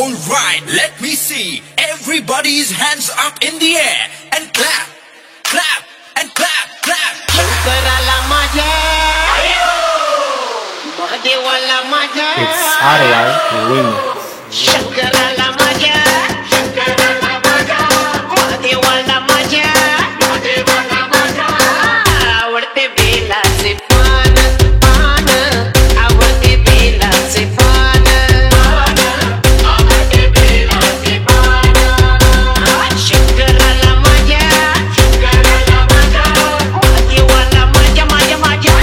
Alright, let me see everybody's hands up in the air and clap, clap, and clap, clap. शंकराला माझ्या महादेवाला माझ्या It's RAI Remix. शंकराला माझ्या महादेवाला माझ्या आवडते बेलाचे पान पान आवडते बेलाचे पान शंकराला माझ्या महादेवाला माझ्या माझ्या माझ्या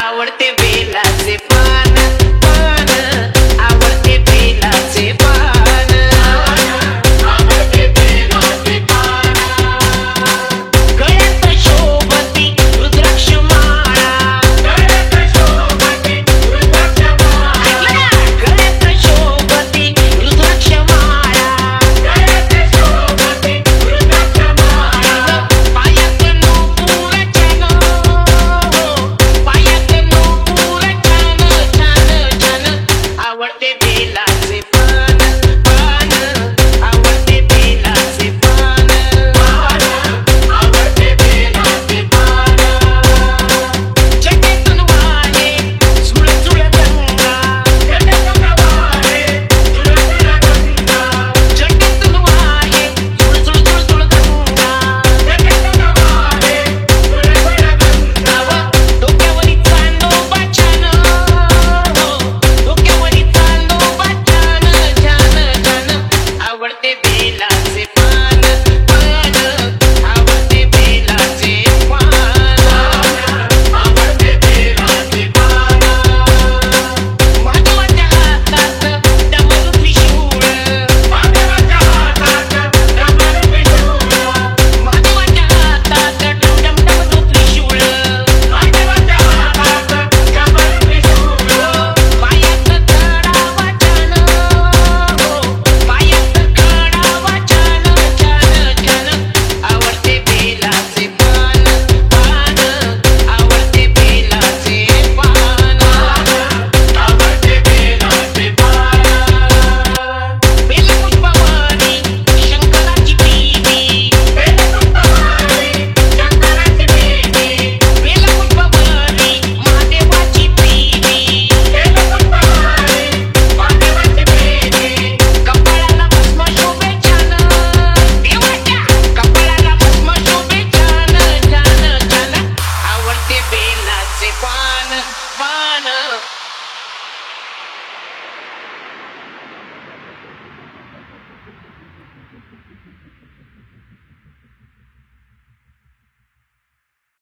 आवडते बेलाचे पान पान आवडते बेलाचे पान गळ्यात शोभती रुद्राक्ष माळा गळ्यात शोभती रुद्राक्ष माळा पायात नूपुर छान पायात नूपुर छान छान छान आवडते